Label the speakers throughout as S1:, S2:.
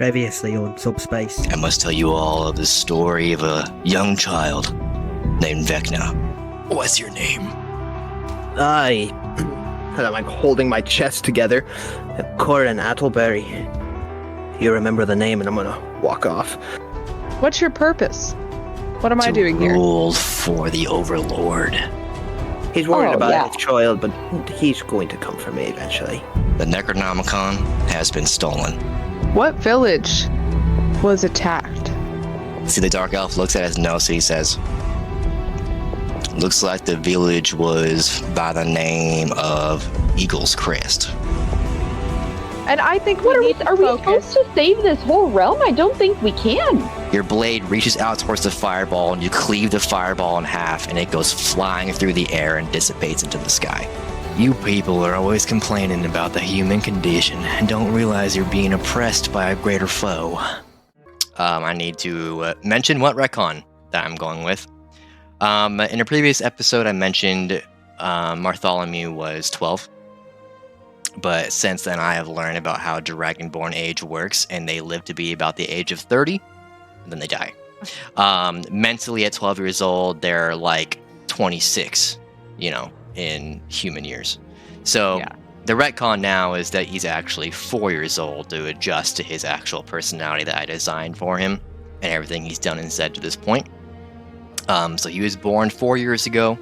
S1: Previously on Subspace.
S2: I must tell you all of the story of a young child named Vecna. What's your name?
S1: And I'm like holding my chest together. Corin Attleberry. You remember the name, and I'm gonna walk off.
S3: What's your purpose? What am I doing here?
S2: Rule for the Overlord.
S1: He's worried about his child, but he's going to come for me eventually.
S2: The Necronomicon has been stolen.
S3: What village was attacked?
S2: See, the Dark Elf looks at his notes and he says, looks like the village was by the name of Eagle's Crest.
S3: And I think
S4: What are we
S3: focus.
S4: supposed to save this whole realm? I don't think we can.
S2: Your blade reaches out towards the fireball and you cleave the fireball in half and it goes flying through the air and dissipates into the sky. You people are always complaining about the human condition and don't realize you're being oppressed by a greater foe. I need to mention what retcon that I'm going with. In a previous episode, I mentioned Bartholomew was 12. But since then, I have learned about how Dragonborn age works, and they live to be about the age of 30, and then they die. Mentally, at 12 years old, they're like 26, in human years. So the retcon now is that he's actually 4 years old to adjust to his actual personality that I designed for him, and everything he's done and said to this point. So he was born 4 years ago.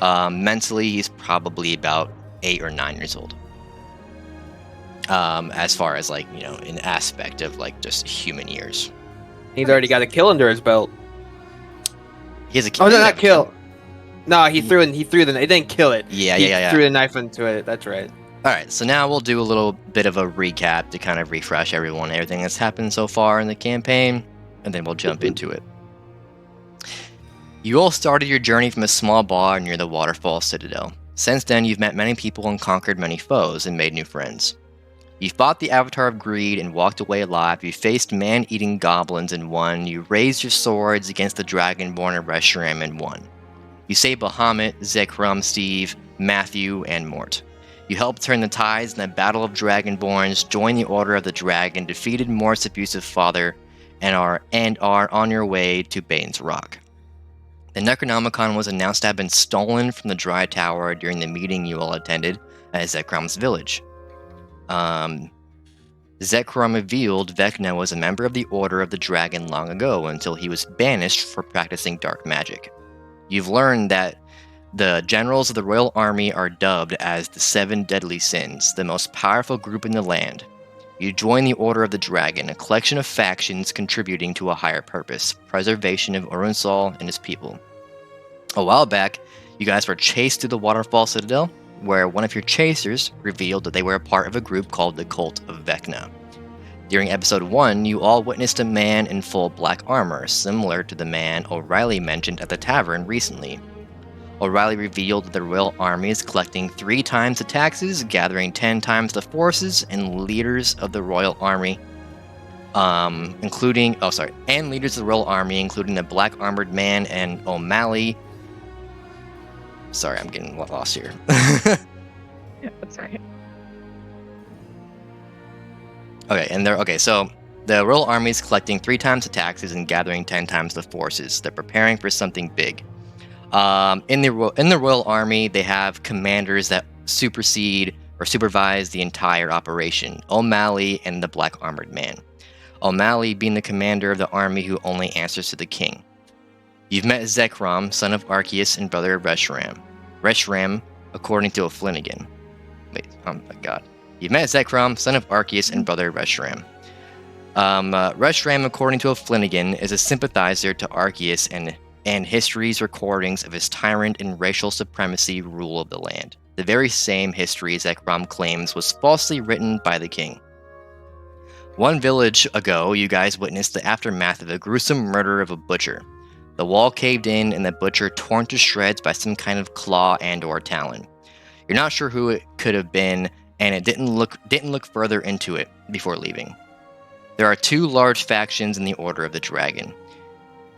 S2: Mentally, he's probably about 8 or 9 years old. As far as an aspect of just human years.
S5: He's already got a kill under his belt.
S2: He has a kill.
S5: Oh, no, not kill. No, he threw the. He didn't kill it.
S2: Yeah.
S5: He threw the knife into it. That's right.
S2: All right, so now we'll do a little bit of a recap to kind of refresh everything that's happened so far in the campaign, and then we'll jump into it. You all started your journey from a small bar near the Waterfall Citadel. Since then, you've met many people and conquered many foes and made new friends. You fought the Avatar of Greed and walked away alive. You faced man-eating goblins and won. You raised your swords against the Dragonborn of Reshiram and won. You saved Bahamut, Zekrom, Steve, Matthew, and Mort. You helped turn the tides in the Battle of Dragonborns, joined the Order of the Dragon, defeated Mort's abusive father, and are on your way to Bane's Rock. The Necronomicon was announced to have been stolen from the Dry Tower during the meeting you all attended at Zekrom's village. Zekrom revealed Vecna was a member of the Order of the Dragon long ago until he was banished for practicing dark magic. You've learned that the generals of the Royal Army are dubbed as the Seven Deadly Sins, the most powerful group in the land. You join the Order of the Dragon, a collection of factions contributing to a higher purpose, preservation of Urunsal and his people. A while back, you guys were chased through the Waterfall Citadel, where one of your chasers revealed that they were a part of a group called the Cult of Vecna. During episode 1, you all witnessed a man in full black armor, similar to the man O'Reilly mentioned at the tavern recently. O'Reilly revealed that the Royal Army is collecting 3 times the taxes, gathering 10 times the forces, and leaders of the Royal Army, including the Royal Army, including the Black Armored Man and O'Malley. Sorry, I'm getting lost here.
S3: Yeah, that's right.
S2: So the Royal Army is collecting 3 times the taxes and gathering 10 times the forces. They're preparing for something big. In the Royal Army, they have commanders that supersede or supervise the entire operation. O'Malley and the Black Armored Man. O'Malley being the commander of the army who only answers to the king. You've met Zekrom, son of Arceus and brother of Reshiram. Reshiram, according to O'Flanagan. You've met Zekrom, son of Arceus and brother of Reshiram. Reshiram, according to O'Flanagan, is a sympathizer to Arceus and history's recordings of his tyrant and racial supremacy rule of the land. The very same history Zekrom claims was falsely written by the king. One village ago, you guys witnessed the aftermath of a gruesome murder of a butcher. The wall caved in and the butcher torn to shreds by some kind of claw and or talon. You're not sure who it could have been, and it didn't look further into it before leaving. There are 2 large factions in the Order of the Dragon,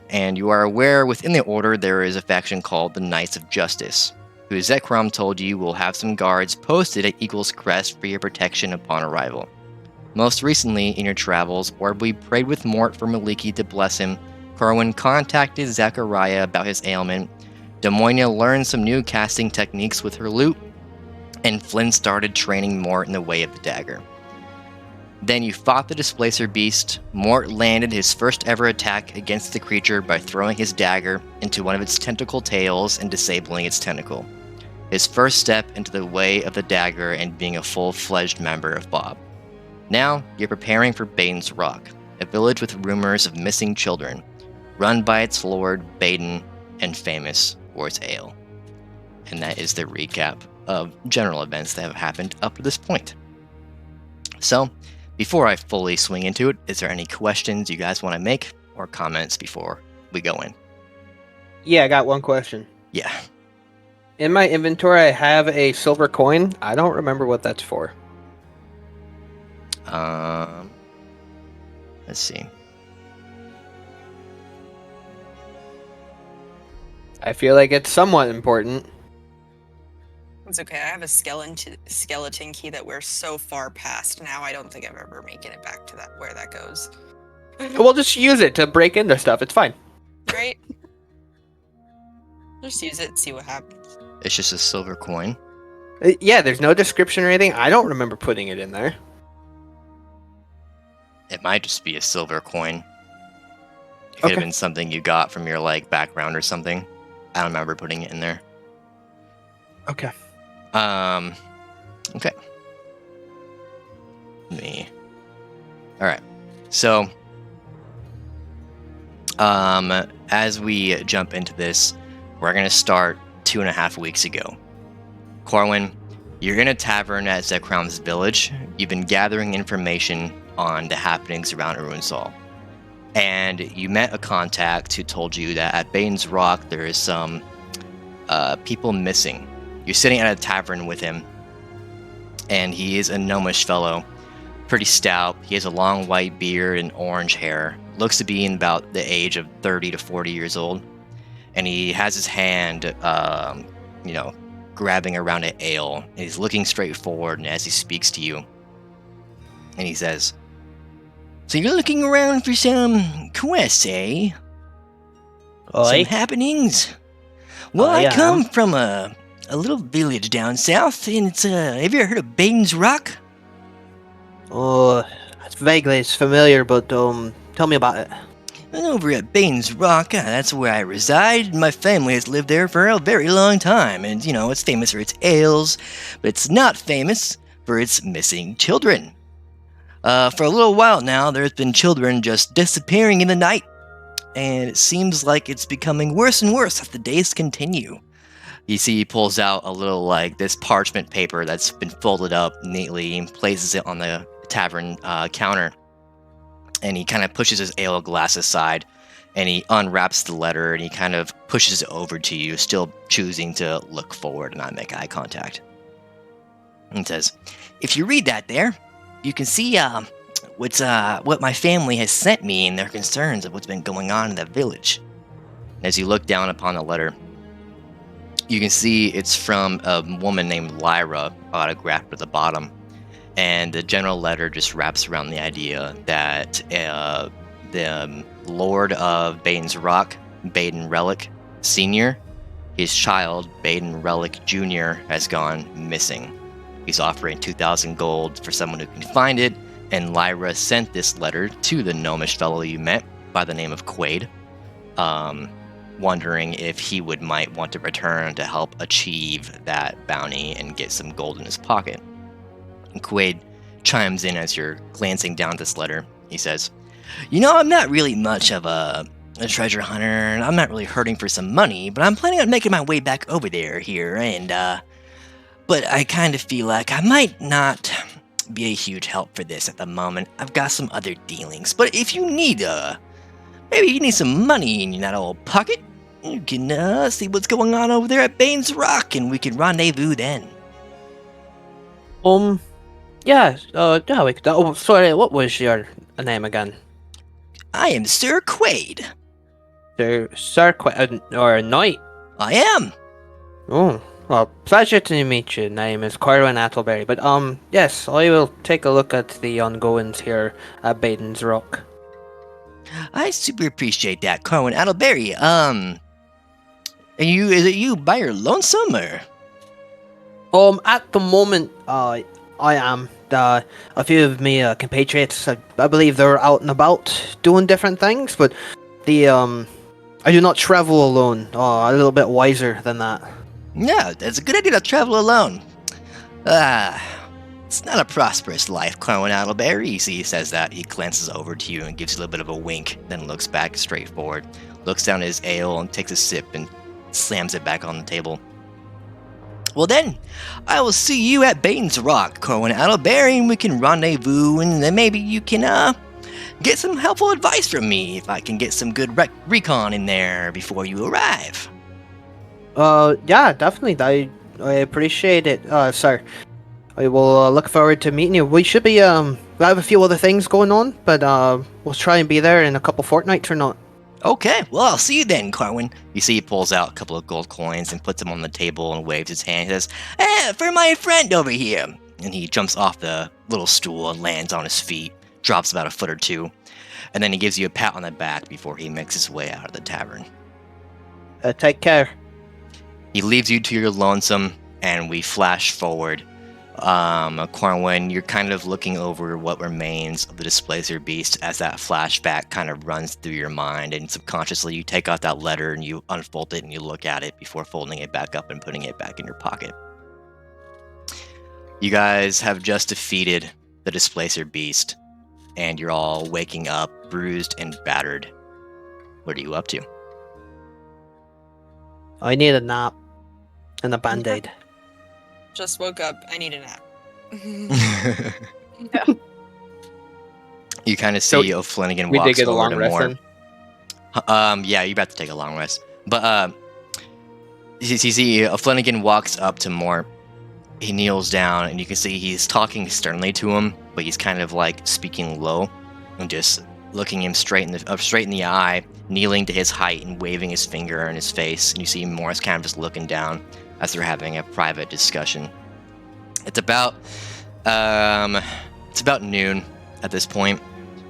S2: and you are aware within the Order there is a faction called the Knights of Justice, who Zekrom told you will have some guards posted at Eagle's Crest for your protection upon arrival. Most recently, in your travels, we prayed with Mort for Maliki to bless him. Corwin contacted Zachariah about his ailment. Demonia learned some new casting techniques with her lute, and Flynn started training Mort in the way of the dagger. Then you fought the Displacer Beast. Mort landed his first ever attack against the creature by throwing his dagger into one of its tentacle tails and disabling its tentacle. His first step into the way of the dagger and being a full-fledged member of Bob. Now, you're preparing for Baden's Rock, a village with rumors of missing children, run by its lord, Baden, and famous for its ale. And that is the recap of general events that have happened up to this point. So, before I fully swing into it, is there any questions you guys want to make or comments before we go in?
S5: Yeah, I got one question.
S2: Yeah.
S5: In my inventory, I have a silver coin. I don't remember what that's for.
S2: Let's see.
S5: I feel like it's somewhat important.
S6: It's okay. I have a skeleton key that we're so far past now. I don't think I'm ever making it back to that where that goes.
S5: We'll just use it to break into stuff. It's fine.
S6: Right? Just use it, see what happens.
S2: It's just a silver coin.
S5: Yeah, there's no description or anything. I don't remember putting it in there.
S2: It might just be a silver coin. It could have been something you got from your background or something. I don't remember putting it in there.
S5: Okay.
S2: Okay. Alright. So, as we jump into this, we're going to start 2.5 weeks ago. Corwin, you're in a tavern at Zekroun's village. You've been gathering information on the happenings around Urunsal. And you met a contact who told you that at Bane's Rock there is some people missing. You're sitting at a tavern with him, and he is a gnomish fellow, pretty stout. He has a long white beard and orange hair. Looks to be in about the age of 30 to 40 years old. And he has his hand, grabbing around an ale. And he's looking straight forward, and as he speaks to you, and he says, "So you're looking around for some quests, eh? Some happenings? Well, I come from a little village down south, and it's, have you ever heard of Baden's Rock?"
S1: Oh, it's vaguely familiar, but tell me about it.
S2: And over at Baden's Rock, that's where I reside. My family has lived there for a very long time, and, it's famous for its ales, but it's not famous for its missing children. For a little while now, there's been children just disappearing in the night, and it seems like it's becoming worse and worse as the days continue. You see he pulls out a little, this parchment paper that's been folded up neatly and places it on the tavern counter. And he kind of pushes his ale glass aside, and he unwraps the letter, and he kind of pushes it over to you, still choosing to look forward and not make eye contact. And says, "If you read that there, you can see what my family has sent me and their concerns of what's been going on in the village." As you look down upon the letter, you can see it's from a woman named Lyra, autographed at the bottom. And the general letter just wraps around the idea that the Lord of Baden's Rock, Baden Relic Sr., his child, Baden Relic Jr., has gone missing. He's offering 2,000 gold for someone who can find it, and Lyra sent this letter to the gnomish fellow you met by the name of Quaid, wondering if he might want to return to help achieve that bounty and get some gold in his pocket. And Quaid chimes in as you're glancing down this letter. He says, "I'm not really much of a treasure hunter, and I'm not really hurting for some money, but I'm planning on making my way back over there here, and, but I kind of feel like I might not be a huge help for this at the moment. I've got some other dealings, but if you need, maybe you need some money in that old pocket, you can, see what's going on over there at Bane's Rock, and we can rendezvous then."
S1: Yeah, we could, sorry, what was your name again?
S2: "I am Sir Quaid."
S1: Sir Quaid, or Knight?
S2: "I am."
S1: Oh,
S5: Well, pleasure to meet you. Name is Corwin Attleberry. But yes, I will take a look at the ongoings here at Baden's Rock.
S2: I super appreciate that, Corwin Attleberry. Is it you by your lonesome or?
S5: At the moment, I am. A few of my compatriots, I believe they're out and about doing different things, but I do not travel alone. A little bit wiser than that.
S2: Yeah, it's a good idea to travel alone. It's not a prosperous life, Corwin Attleberry. He says that. He glances over to you and gives you a little bit of a wink, then looks back straight forward, looks down at his ale and takes a sip and slams it back on the table. Well then, I will see you at Baden's Rock, Corwin Attleberry, and we can rendezvous, and then maybe you can, get some helpful advice from me if I can get some good recon in there before you arrive.
S5: Yeah, definitely. I appreciate it, sir. I will look forward to meeting you. We should be, we have a few other things going on, but we'll try and be there in a couple fortnights or not.
S2: Okay, well, I'll see you then, Corwin. You see he pulls out a couple of gold coins and puts them on the table and waves his hand. He says, for my friend over here. And he jumps off the little stool and lands on his feet, drops about a foot or two, and then he gives you a pat on the back before he makes his way out of the tavern.
S5: Take care.
S2: He leaves you to your lonesome, and we flash forward. Corwin, you're kind of looking over what remains of the Displacer Beast as that flashback kind of runs through your mind, and subconsciously you take out that letter and you unfold it and you look at it before folding it back up and putting it back in your pocket. You guys have just defeated the Displacer Beast, and you're all waking up, bruised and battered. What are you up to?
S5: I need a nap and a band-aid.
S6: Just woke up. I need a nap.
S2: You kind of
S5: So
S2: see O'Flanagan
S5: We did
S2: walks
S5: get a
S2: over
S5: long
S2: to
S5: rest
S2: Mort.
S5: then.
S2: Yeah, you're about to take a long rest. But you see O'Flanagan walks up to Mort. He kneels down, and you can see he's talking sternly to him, but he's kind of like speaking low and just looking him straight in the eye, kneeling to his height and waving his finger in his face. And you see Morris kind of just looking down as they're having a private discussion. It's about noon at this point.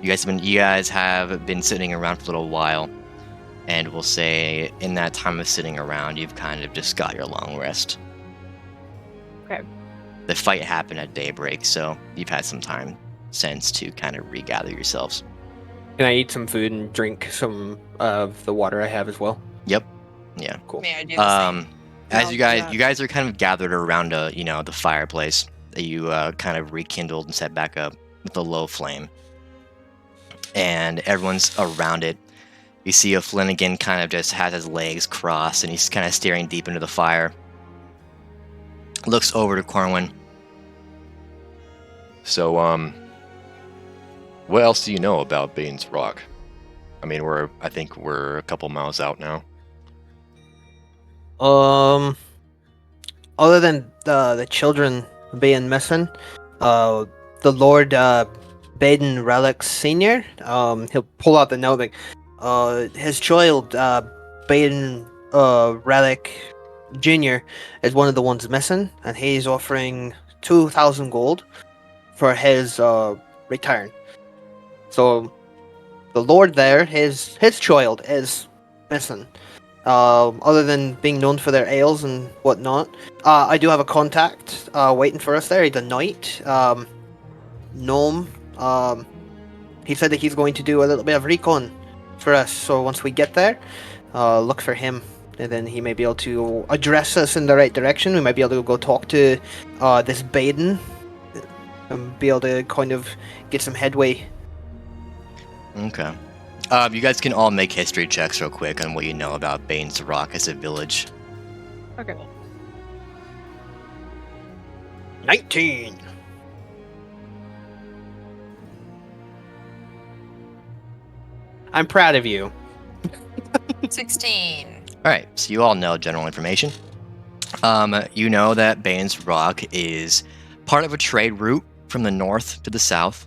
S2: You guys have been sitting around for a little while, and we'll say in that time of sitting around, you've kind of just got your long rest.
S3: Okay.
S2: The fight happened at daybreak, so you've had some time since to kind of regather yourselves.
S5: Can I eat some food and drink some of the water I have as well?
S2: Yep. Yeah.
S5: Cool.
S6: May I do the same?
S2: As
S3: Well,
S2: you guys,
S3: yeah.
S2: you guys are kind of gathered around the fireplace that you kind of rekindled and set back up with a low flame, and everyone's around it. You see O'Flanagan kind of just has his legs crossed, and he's kind of staring deep into the fire. Looks over to Corwin.
S7: So, what else do you know about Baden's Rock? I mean, I think we're a couple miles out now.
S5: Other than the children being missing, the Lord Baden Relic Senior, he'll pull out the note like, his child Baden Relic Junior is one of the ones missing, and he's offering 2,000 gold for his return. So the Lord there, his child is missing. Other than being known for their ales and whatnot, I do have a contact waiting for us there. He's a knight, gnome. He said that he's going to do a little bit of recon for us. So once we get there, look for him, and then he may be able to address us in the right direction. We might be able to go talk to this Baden and be able to kind of get some headway.
S2: Okay. You guys can all make history checks real quick on what you know about Baden's Rock as a village.
S3: Okay.
S5: 19. I'm proud of you.
S6: 16.
S2: Alright, so you all know general information. You know that Baden's Rock is part of a trade route from the north to the south.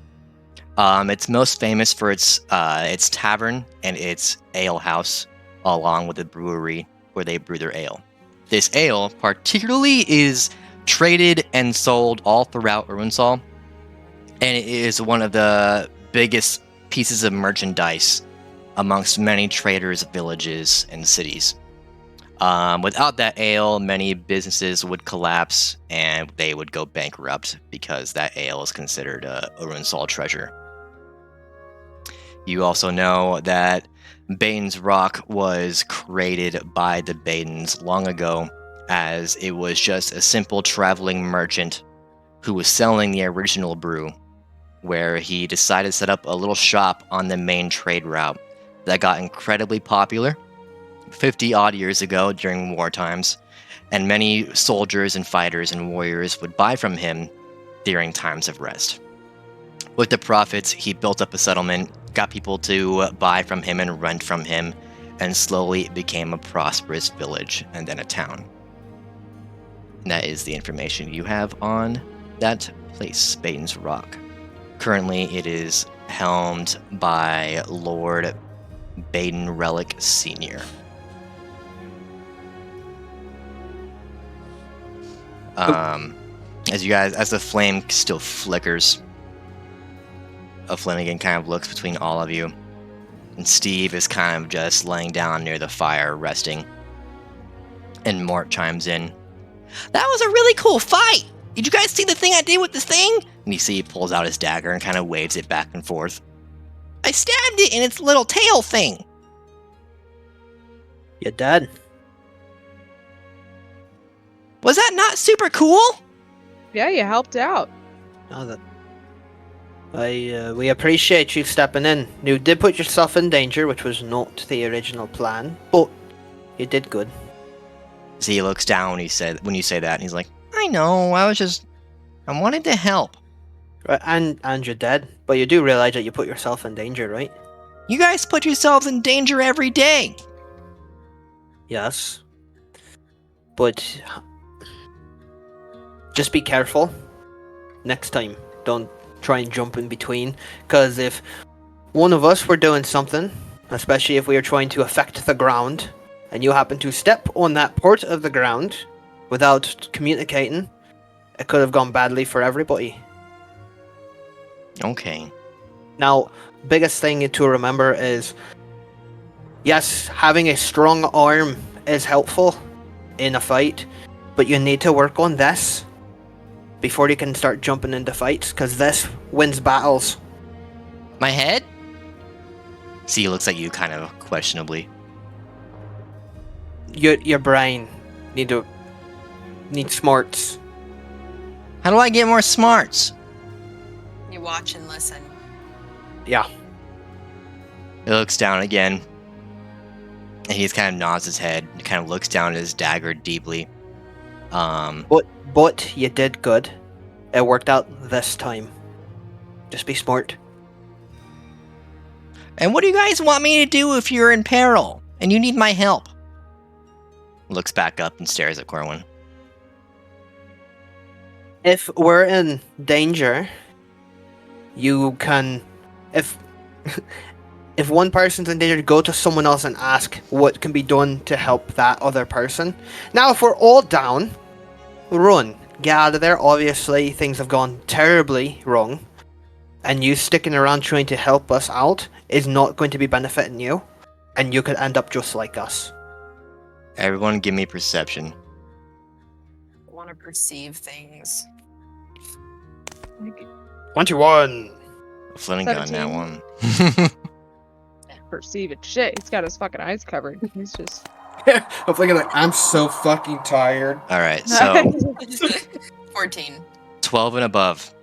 S2: It's most famous for its tavern and its ale house, along with the brewery where they brew their ale. This ale, particularly, is traded and sold all throughout Urunsal, and it is one of the biggest pieces of merchandise amongst many traders, villages, and cities. Without that ale, many businesses would collapse and they would go bankrupt because that ale is considered a Urunsal treasure. You also know that Baden's Rock was created by the Badens long ago, as it was just a simple traveling merchant who was selling the original brew, where he decided to set up a little shop on the main trade route that got incredibly popular 50 odd years ago during war times, and many soldiers and fighters and warriors would buy from him during times of rest. With the profits, he built up a settlement, got people to buy from him and rent from him, and slowly it became a prosperous village and then a town. And that is the information you have on that place, Baden's Rock. Currently, it is helmed by Lord Baden Relic Sr. As the flame still flickers, Flanagan kind of looks between all of you, and Steve is kind of just laying down near the fire, resting. And Mort chimes in. That was a really cool fight! Did you guys see the thing I did with this thing? And you see he pulls out his dagger and kind of waves it back and forth. I stabbed it in its little tail thing!
S5: You're dead.
S2: Was that not super cool?
S3: Yeah, you helped out.
S5: No, that. We appreciate you stepping in. You did put yourself in danger, which was not the original plan, but you did good.
S2: So he looks down when you say that, and he's like, I know, I wanted to help.
S5: Right, and you're dead, but you do realize that you put yourself in danger, right?
S2: You guys put yourselves in danger every day.
S5: Yes. But just be careful next time. Don't try and jump in between, because if one of us were doing something, especially if we are trying to affect the ground, and you happen to step on that part of the ground without communicating, it could have gone badly for everybody.
S2: Okay.
S5: Now, biggest thing to remember is, yes, having a strong arm is helpful in a fight, but you need to work on this before you can start jumping into fights, because this wins battles.
S2: My head? See, he looks at you kind of questionably.
S5: Your brain need smarts.
S2: How do I get more smarts?
S6: You watch and listen.
S5: Yeah.
S2: He looks down again, and he just kind of nods his head and kind of looks down at his dagger deeply.
S5: But you did good. It worked out this time. Just be smart.
S2: And what do you guys want me to do if you're in peril and you need my help? Looks back up and stares at Corwin.
S5: If we're in danger, you can... If one person's in danger, go to someone else and ask what can be done to help that other person. Now, if we're all down, run. Get out of there. Obviously, things have gone terribly wrong. And you sticking around trying to help us out is not going to be benefiting you. And you could end up just like us.
S2: Everyone give me perception.
S6: I want to perceive things.
S5: 21.
S2: Flynn gun that
S3: 17.
S2: one.
S3: Perceive it. Shit, he's got his fucking eyes covered. He's just...
S8: I'm thinking like, I'm so fucking tired.
S2: Alright, so
S6: 14.
S2: 12 and above.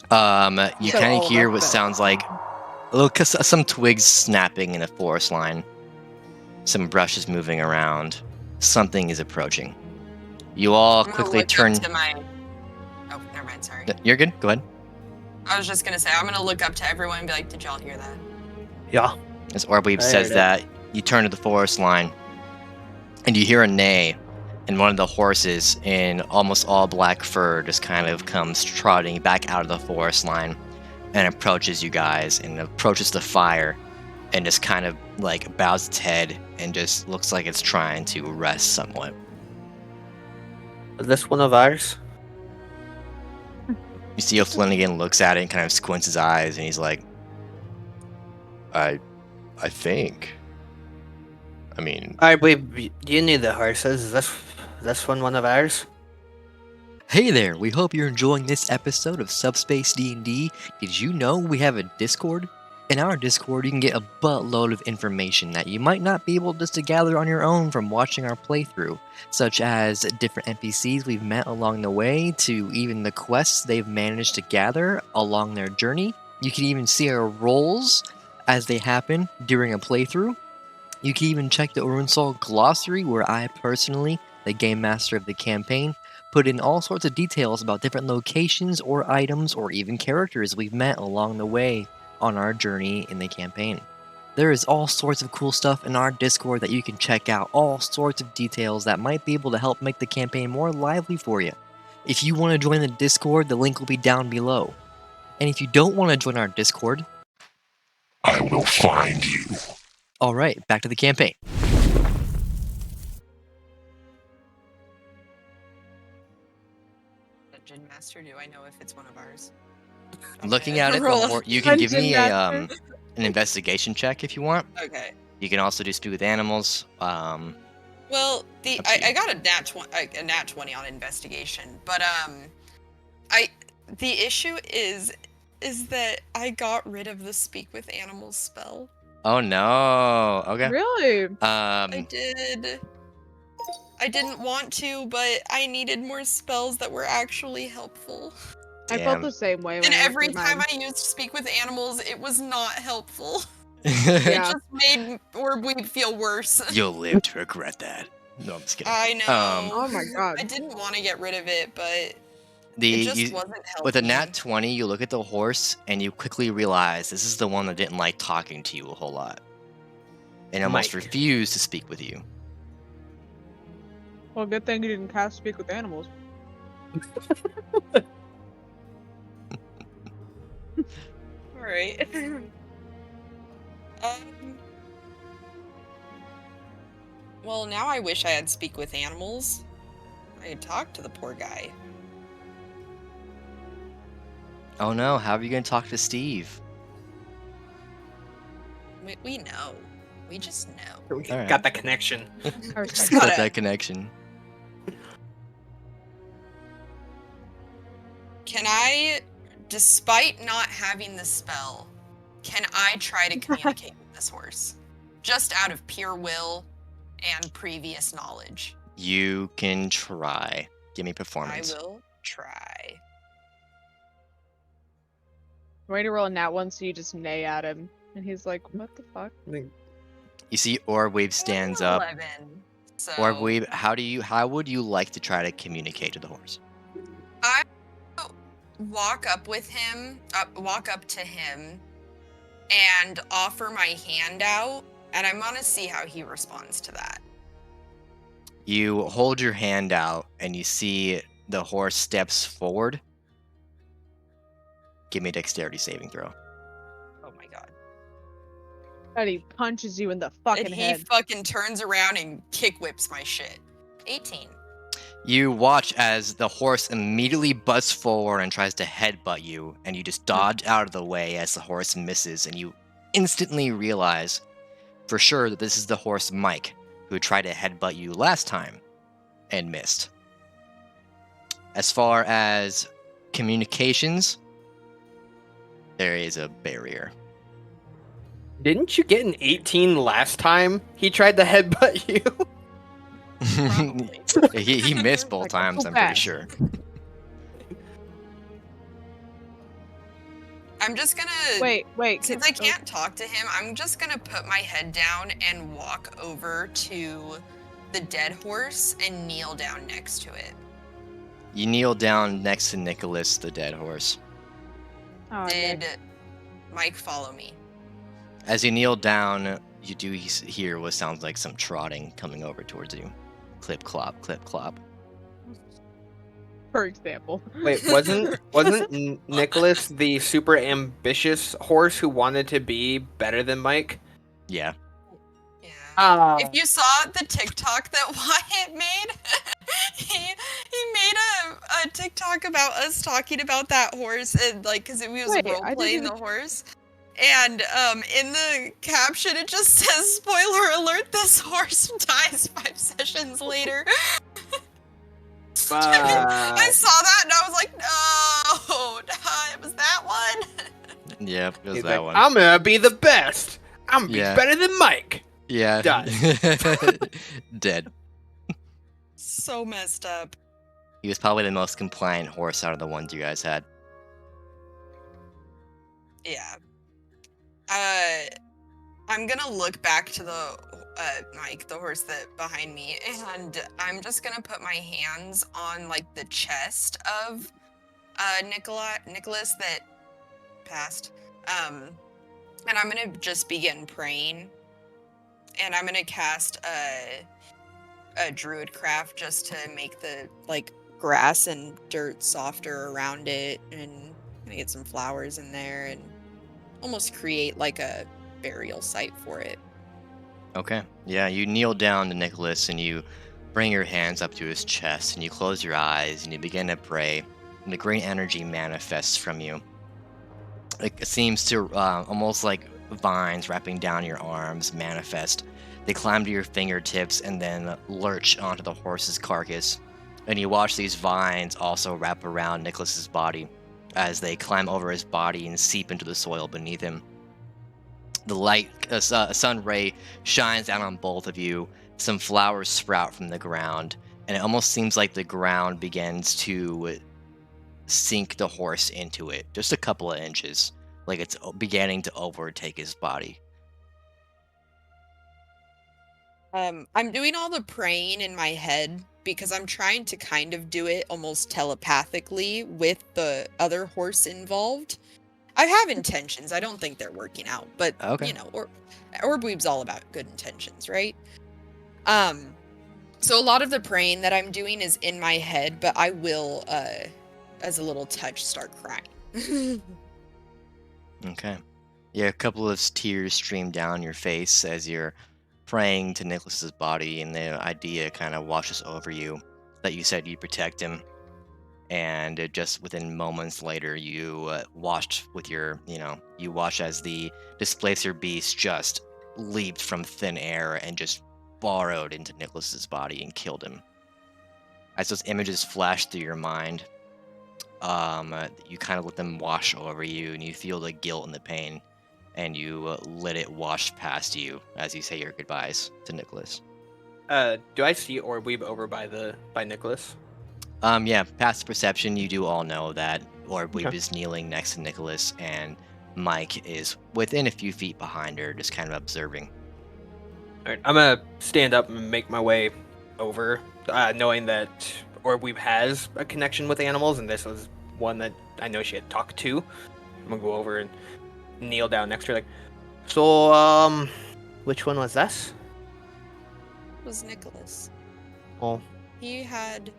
S2: You
S3: So
S2: kind
S3: all
S2: of hear
S3: of
S2: what
S3: them.
S2: sounds like some twigs snapping in a forest line. Some brushes moving around. Something is approaching. You all
S6: I'm gonna
S2: quickly
S6: look
S2: turn.
S6: up to my... Oh, never mind, sorry.
S2: You're good. Go ahead.
S6: I was just gonna say, I'm gonna look up to everyone and be like, did y'all hear that?
S5: Yeah.
S2: As Orbeeb
S5: I
S2: says
S5: heard it.
S2: that, you turn to the forest line, and you hear a neigh, and one of the horses in almost all black fur just kind of comes trotting back out of the forest line and approaches you guys and approaches the fire and just kind of like bows its head and just looks like it's trying to rest somewhat.
S5: Is this one of ours?
S2: You see how Flanagan looks at it and kind of squints his eyes, and he's like,
S7: I think. I mean,
S5: Alright, wait, you need the horses. Is this one of ours?
S2: "Hey there, we hope you're enjoying this episode of Subspace D&D. Did you know we have a Discord? In our Discord, you can get a buttload of information that you might not be able just to gather on your own from watching our playthrough, such as different NPCs we've met along the way, to even the quests they've managed to gather along their journey. You can even see our roles as they happen during a playthrough. You can even check the Orunsoul glossary, where I personally, the game master of the campaign, put in all sorts of details about different locations or items or even characters we've met along the way on our journey in the campaign. There is all sorts of cool stuff in our Discord that you can check out, all sorts of details that might be able to help make the campaign more lively for you. If you want to join the Discord, the link will be down below. And if you don't want to join our Discord,
S9: I will find you.
S2: alright, back to the campaign.
S6: Dungeon Master, do I know if it's one of ours?
S2: Looking
S6: Okay,
S2: at it,
S6: roll.
S2: you can give
S3: Dungeon
S2: me
S3: Master.
S2: an investigation check if you want.
S6: Okay.
S2: You can also do speak with animals.
S6: Well,
S2: Up to you.
S6: I got a nat 20 on investigation, but the issue is that I got rid of the speak with animals spell.
S2: Oh no. Okay.
S3: Really?
S6: I didn't want to, but I needed more spells that were actually helpful.
S3: I felt
S2: Damn.
S3: the same way when
S6: And
S3: I went
S6: every
S3: through
S6: time
S3: mine.
S6: I used speak with animals, it was not helpful.
S3: Yeah.
S6: It just made we'd feel worse.
S2: You'll live to regret that. No, I'm just kidding.
S6: I know.
S3: Oh my god.
S6: I didn't want to get rid of it, but it
S2: The
S6: just wasn't helping.
S2: with a nat
S6: me.
S2: 20, you look at the horse and you quickly realize this is the one that didn't like talking to you a whole lot, and almost
S5: Mike.
S2: refused to speak with you.
S3: Well, good thing you didn't cast speak with animals.
S6: All right. Well, now I wish I had speak with animals. I had talked to the poor guy.
S2: Oh no, how are you gonna talk to Steve?
S6: We know. We just know.
S5: We
S2: Alright.
S5: got the connection.
S3: I
S6: Just
S3: respect
S2: Got
S6: gotta-
S2: that connection.
S6: Can I, despite not having the spell, can I try to communicate with this horse? Just out of pure will and previous knowledge.
S2: You can try. Give me
S6: I
S2: performance.
S6: will try.
S3: I'm ready to roll a nat one, so you just neigh at him. And he's like, what the fuck?
S2: You see Orwave stands up.
S6: 11. So
S2: Orwave, how would you like to try to communicate to the horse?
S6: I walk up to him and offer my hand out, and I want to see how he responds to that.
S2: You hold your hand out and you see the horse steps forward. Give me a dexterity saving throw.
S6: Oh my god.
S3: And he punches you in the fucking
S6: And he
S3: head.
S6: fucking turns around and kick whips my shit. 18.
S2: You watch as the horse immediately butts forward and tries to headbutt you, and you just dodge out of the way as the horse misses, and you instantly realize for sure that this is the horse Mike, who tried to headbutt you last time and missed. As far as communications, there is a barrier.
S5: Didn't you get an 18 last time? He tried to headbutt you.
S6: Probably.
S2: he missed both
S3: Like,
S2: times,
S3: so
S2: I'm pretty
S3: fast.
S2: sure.
S6: I'm just gonna
S3: Wait.
S6: Since I can't talk to him, I'm just gonna put my head down and walk over to the dead horse and kneel down next to it.
S2: You kneel down next to Nicholas, the dead horse.
S3: Oh,
S6: Did
S3: Nick.
S6: Mike follow me?
S2: As you kneel down, you do hear what sounds like some trotting coming over towards you. Clip clop, clip clop.
S3: For example.
S5: Wait, wasn't Nicholas the super ambitious horse who wanted to be better than Mike?
S2: Yeah.
S6: Yeah. If you saw the TikTok that Wyatt made, he made a TikTok about us talking about that horse and like because we was
S3: Wait,
S6: role
S3: I
S6: playing
S3: didn't
S6: the horse. And in the caption it just says spoiler alert, this horse dies 5 sessions later. I saw that and I was like, no, it was that one.
S2: Yep, it was
S5: He's
S2: that
S5: like,
S2: one.
S5: I'm gonna be the best. I'm gonna
S2: Yeah.
S5: be better than Mike.
S2: Yeah.
S5: Dies.
S2: Dead.
S6: So messed up.
S2: He was probably the most compliant horse out of the ones you guys had.
S6: Yeah. I'm gonna look back to the Mike, the horse that behind me, and I'm just gonna put my hands on like the chest of Nicholas that passed. And I'm gonna just begin praying. And I'm gonna cast a druid craft just to make the like grass and dirt softer around it, and gonna get some flowers in there and almost create like a burial site for it.
S2: Okay. Yeah, you kneel down to Nicholas and you bring your hands up to his chest and you close your eyes and you begin to pray. And the green energy manifests from you. It seems to almost like vines wrapping down your arms manifest. They climb to your fingertips and then lurch onto the horse's carcass. And you watch these vines also wrap around Nicholas's body as they climb over his body and seep into the soil beneath him. The light, a sun ray shines down on both of you. Some flowers sprout from the ground, and it almost seems like the ground begins to sink the horse into it, just a couple of inches, like it's beginning to overtake his body.
S6: I'm doing all the praying in my head because I'm trying to kind of do it almost telepathically with the other horse involved. I have intentions. I don't think they're working out, but
S2: Okay.
S6: you know, Orbweeb's all about good intentions, right? So a lot of the praying that I'm doing is in my head, but I will, as a little touch, start crying.
S2: Okay. Yeah, a couple of tears stream down your face as you're praying to Nicholas's body, and the idea kind of washes over you that you said you'd protect him. And just within moments later, you watched with your, you watched as the Displacer Beast just leaped from thin air and just burrowed into Nicholas's body and killed him. As those images flash through your mind, you kind of let them wash over you, and you feel the guilt and the pain, and you let it wash past you as you say your goodbyes to Nicholas.
S5: Do I see Orweeb over by Nicholas?
S2: Yeah, past perception, you do all know that Orbweeb
S5: Okay.
S2: is kneeling next to Nicholas, and Mike is within a few feet behind her, just kind of observing.
S5: All right, I'm gonna stand up and make my way over, knowing that Orweeb has a connection with animals, and this was one that I know she had talked to. I'm gonna go over and kneel down next to her, like, so, which one was this?
S6: It was Nicholas.
S5: Oh,
S6: He had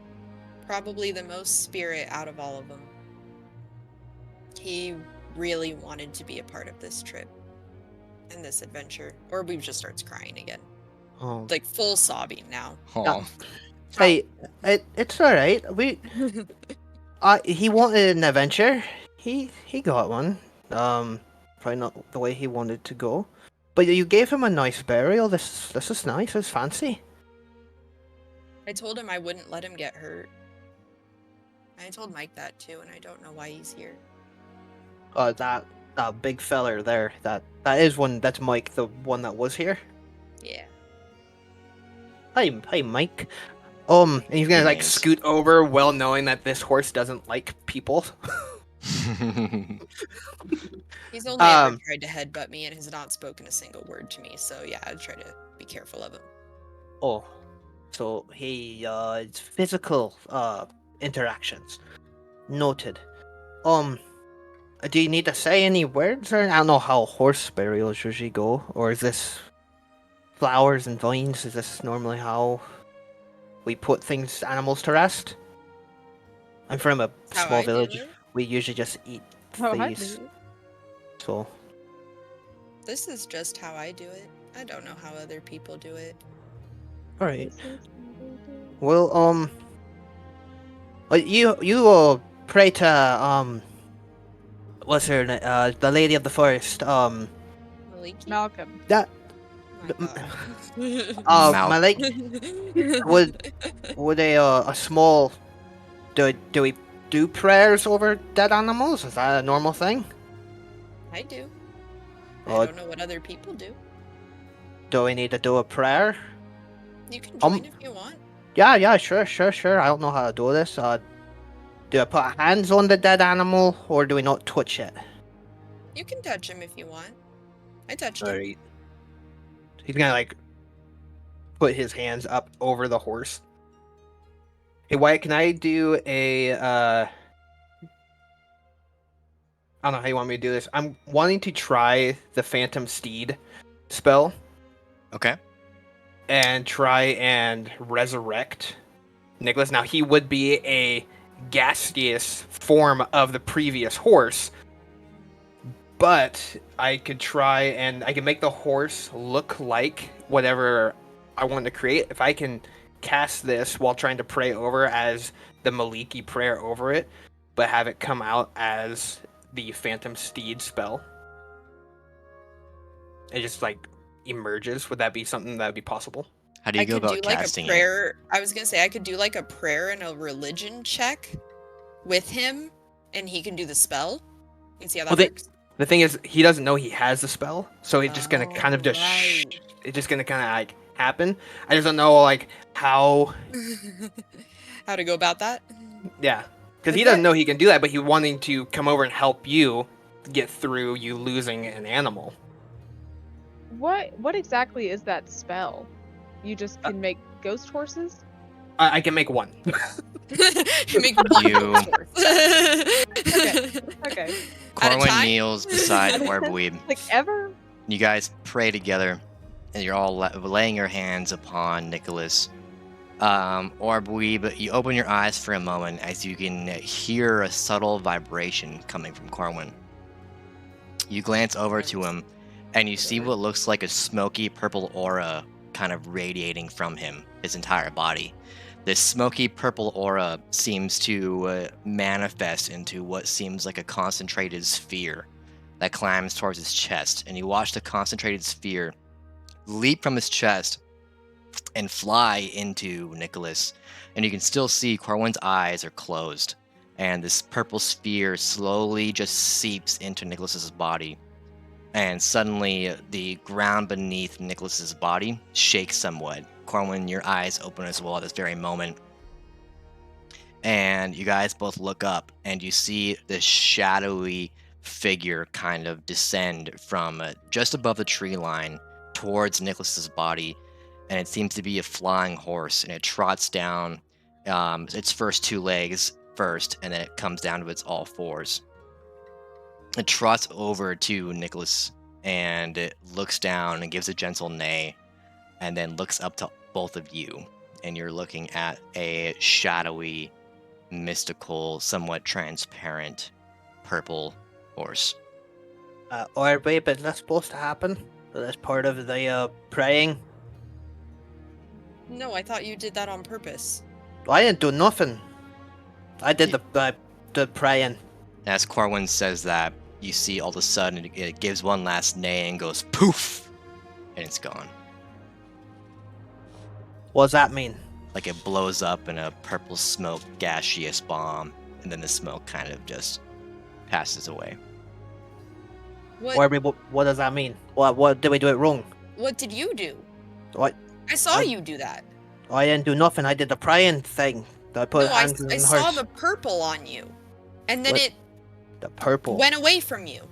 S6: probably the most spirit out of all of them. He really wanted to be a part of this trip and this adventure. Orweeb just starts crying again.
S5: oh.
S6: Like full sobbing now.
S2: Oh,
S5: Hey, it's all right. He wanted an adventure. He got one. Probably not the way he wanted to go, but you gave him a nice burial. This is nice. It's fancy.
S6: I told him I wouldn't let him get hurt. I told Mike that too, and I don't know why he's here.
S5: That big feller there. That is one. That's Mike, the one that was here.
S6: Yeah.
S5: Hi, Mike. And he's gonna like
S2: Yes.
S5: scoot over, well knowing that this horse doesn't like people.
S6: He's only ever
S5: Um,
S6: tried to headbutt me and has not spoken a single word to me, so yeah, I'd try to be careful of him.
S5: Oh, so it's physical interactions. Noted. Do you need to say any words, or I don't know how horse burials usually go, or is this flowers and vines? Is this normally how we put animals to rest? I'm from a
S6: How
S5: small
S6: I do
S5: village.
S6: it.
S5: We usually just eat
S3: Oh, I
S5: these.
S3: do.
S5: So,
S6: This is just how I do it. I don't know how other people do it.
S5: all right. Well, You will pray to what's her name? The lady of the forest.
S6: Maliki?
S3: Malcolm.
S5: That
S6: My
S5: Malik. Would a small do we do prayers over dead animals? Is that a normal thing?
S6: I do. I
S5: Or
S6: don't know what other people do.
S5: do we need to do a prayer?
S6: You can join if you want.
S5: Yeah, sure. I don't know how to do this. Do I put hands on the dead animal, or do we not touch it?
S6: You can touch him if you want. I touched him.
S5: Alright. He's gonna like put his hands up over the horse. Hey Wyatt, can I do a I don't know how you want me to do this. I'm wanting to try the Phantom Steed spell
S2: Okay.
S5: and try and resurrect Nicholas. Now he would be a gaseous form of the previous horse, but I could try and I can make the horse look like whatever I want to create. If I can cast this while trying to pray over as the Maliki prayer over it, but have it come out as the Phantom Steed spell. It just like emerges. Would that be something that would be possible?
S2: How do you
S6: I
S2: go
S6: could
S2: about
S6: do like a
S2: casting it?
S6: prayer. I was gonna say I could do like a prayer and a religion check with him, and he can do the spell. You see how that
S5: Well,
S6: works?
S5: The thing is, he doesn't know he has the spell, so it's just gonna kind of
S6: Oh,
S5: just
S6: right.
S5: it's just gonna kind of like happen. I just don't know like how.
S6: How to go about that?
S5: Yeah, because he
S6: But
S5: doesn't
S6: that-
S5: know he can do that, but he's wanting to come over and help you get through you losing an animal.
S3: What exactly is that spell? You just can make ghost horses?
S5: I can make one.
S6: Make one
S2: You-
S6: ghost horse.
S3: Okay.
S6: At a
S2: Corwin
S6: time?
S2: kneels beside Orbweeb.
S3: Like ever?
S2: You guys pray together, and you're all laying your hands upon Nicholas. Orbweeb, you open your eyes for a moment as you can hear a subtle vibration coming from Corwin. You glance over to him, and you see what looks like a smoky purple aura kind of radiating from him, his entire body. This smoky purple aura seems to manifest into what seems like a concentrated sphere that climbs towards his chest, and you watch the concentrated sphere leap from his chest and fly into Nicholas, and you can still see Corwin's eyes are closed, and this purple sphere slowly just seeps into Nicholas's body, and suddenly the ground beneath Nicholas's body shakes somewhat. Corwin, your eyes open as well at this very moment, and you guys both look up, and you see this shadowy figure kind of descend from just above the tree line towards Nicholas's body, and it seems to be a flying horse, and it trots down its first two legs first, and then it comes down to its all fours. It trots over to Nicholas, and it looks down and gives a gentle neigh, and then looks up to both of you, and you're looking at a shadowy, mystical, somewhat transparent purple horse.
S5: Or wait, but that's supposed to happen. That's part of the praying.
S6: No, I thought you did that on purpose.
S5: I didn't do nothing. I did the praying.
S2: As Corwin says that, you see all of a sudden it gives one last neigh and goes poof, and it's gone.
S5: What does that mean?
S2: Like it blows up in a purple smoke gaseous bomb, and then the smoke kind of just passes away.
S6: What?
S5: What does that mean? What did we do it wrong?
S6: What did you do?
S5: What?
S6: I saw
S5: I-
S6: you do that.
S5: I didn't do nothing. I did the praying thing. I put
S6: No, I
S5: hands in the
S6: saw
S5: horse.
S6: the purple on you, and then
S5: What?
S6: it
S5: The purple.
S6: went away from you.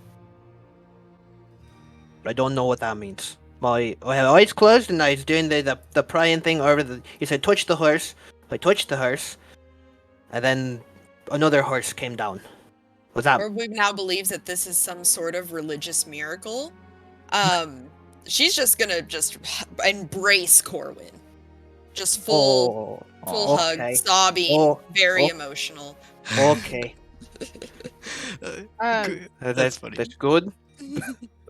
S5: I don't know what that means. I had eyes closed and I was doing the praying thing over the. He said, "Touch the horse." I touched the horse, and then another horse came down. Was that?
S6: Or we now believes that this is some sort of religious miracle. She's just gonna just embrace Corwin, just full
S5: okay.
S6: hug, sobbing,
S5: Oh,
S6: very
S5: oh.
S6: emotional.
S5: Okay.
S2: That's funny.
S5: That's good.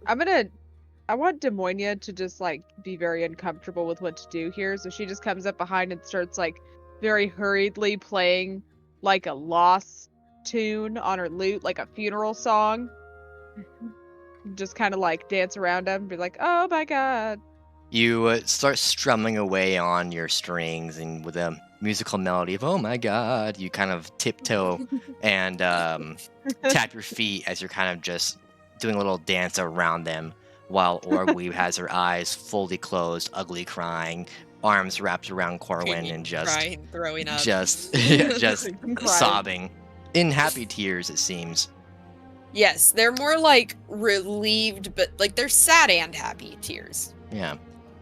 S3: I want Demonia to just like be very uncomfortable with what to do here, so she just comes up behind and starts like very hurriedly playing like a lost tune on her lute, like a funeral song. Just kind of like dance around him, be like, "Oh my god!"
S2: You start strumming away on your strings, and with a musical melody of "Oh my God," you kind of tiptoe and tap your feet as you're kind of just doing a little dance around them, while Orgweave has her eyes fully closed, ugly crying, arms wrapped around Corwin, and
S6: Crying, throwing up.
S2: just just
S3: Crying.
S2: sobbing in happy tears, it seems.
S6: Yes, they're more like relieved, but like they're sad and happy tears.
S2: Yeah.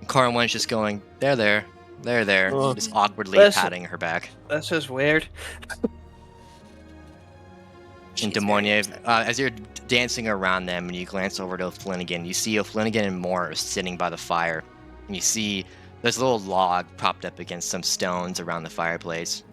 S2: Corwin's just going, there,
S5: Oh.
S2: just awkwardly
S5: Listen.
S2: patting her back.
S5: This is weird.
S2: And
S6: She's
S2: Demonia,
S6: very
S2: as you're dancing around them and you glance over to O'Flanagan, you see O'Flanagan and Moore sitting by the fire. And you see there's a little log propped up against some stones around the fireplace.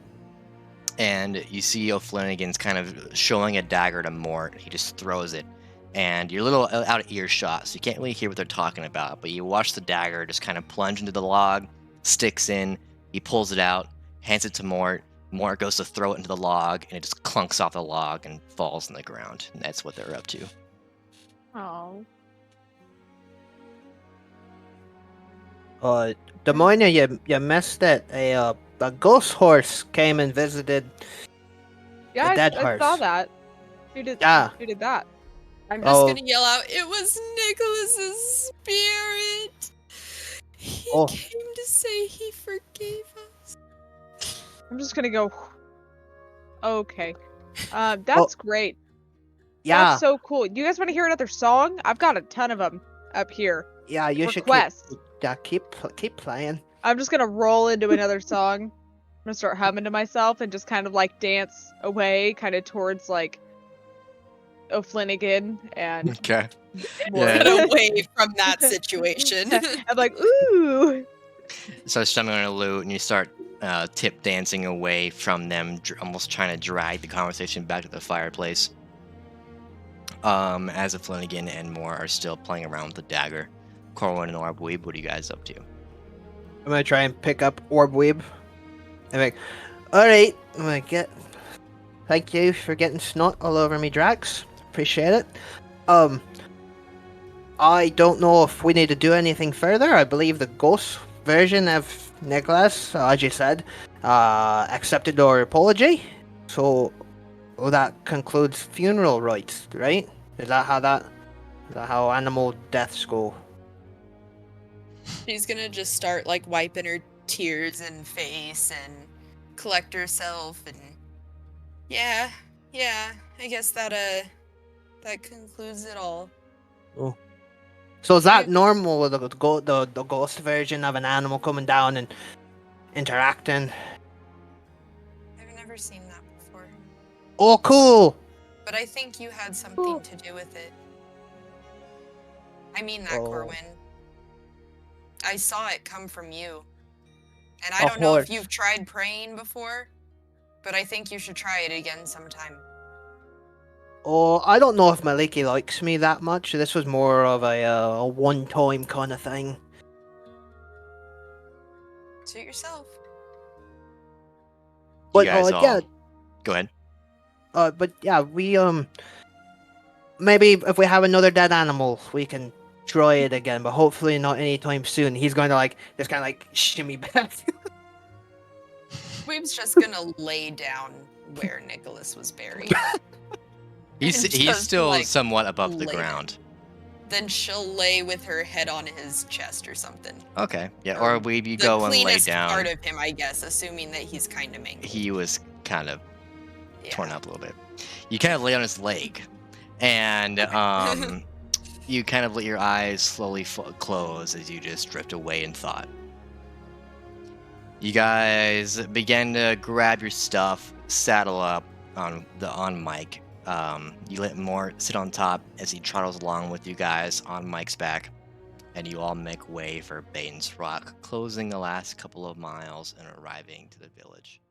S2: And you see O'Flanagan's kind of showing a dagger to Mort. He just throws it. And you're a little out of earshot, so you can't really hear what they're talking about. But you watch the dagger just kind of plunge into the log, sticks in, he pulls it out, hands it to Mort. Mort goes to throw it into the log, and it just clunks off the log and falls on the ground. And that's what they're up to.
S3: Oh.
S5: Demonia, you missed it. A ghost horse came and visited.
S3: Yeah,
S5: The dead
S3: I
S5: horse.
S3: saw that. Who did?
S5: Yeah.
S3: Who did that?
S6: I'm just
S5: Oh.
S6: gonna yell out, it was Nicholas's spirit! He
S5: Oh.
S6: came to say he forgave us.
S3: I'm just gonna go. Okay. That's great.
S5: Yeah,
S3: That's so cool. You guys want to hear another song? I've got a ton of them up here.
S5: yeah. You
S3: Request.
S5: should keep playing.
S3: I'm just gonna roll into another song. I'm gonna start humming to myself and just kind of like dance away, kind of towards like O'Flanagan and
S2: Okay.
S3: more.
S2: Yeah.
S6: Get away from that situation.
S3: I'm like, ooh.
S2: So strumming on a lute, and you start tip dancing away from them, almost trying to drag the conversation back to the fireplace. As O'Flanagan and Moore are still playing around with the dagger. Corwin and Orbweeb, what are you guys up to?
S5: I'm gonna try and pick up Orbweeb. I'm like, alright, I'm gonna get. Thank you for getting snot all over me, Drax. Appreciate it. I don't know if we need to do anything further. I believe the ghost version of Nicholas, as you said, accepted our apology. So, that concludes funeral rites, right? Is that how animal deaths go?
S6: She's gonna just start like wiping her tears and face and collect herself and yeah, I guess that concludes it all.
S5: So is that normal, the ghost version of an animal coming down and interacting?
S6: I've never seen that before.
S5: Oh, cool!
S6: But I think you had something to do with it. I mean that,
S5: Oh.
S6: Corwin. I saw it come from you. And I
S5: Of
S6: don't know if
S5: course.
S6: you've tried praying before, but I think you should try it again sometime.
S5: Oh, I don't know if Maliki likes me that much. This was more of a one-time kind of thing.
S6: Suit yourself.
S5: But
S2: you guys
S5: yeah,
S2: Go ahead.
S5: but yeah, we maybe if we have another dead animal, we can try it again. But hopefully not anytime soon. He's going to like just kind of like shimmy back.
S6: Weeb's just gonna lay down where Nicholas was buried.
S2: He's
S6: Just,
S2: still
S6: like,
S2: somewhat above the
S6: lay
S2: ground.
S6: Then she'll lay with her head on his chest or something.
S2: Okay. Yeah. Or you
S6: The
S2: go and lay
S6: cleanest
S2: down.
S6: part of him, I guess, assuming that he's kind of mangled.
S2: He was kind of
S6: Yeah.
S2: torn up a little bit. You kind of lay on his leg, and you kind of let your eyes slowly close as you just drift away in thought. You guys begin to grab your stuff, saddle up on Mike. You let Mort sit on top as he trottles along with you guys on Mike's back, and you all make way for Baden's Rock, closing the last couple of miles and arriving to the village.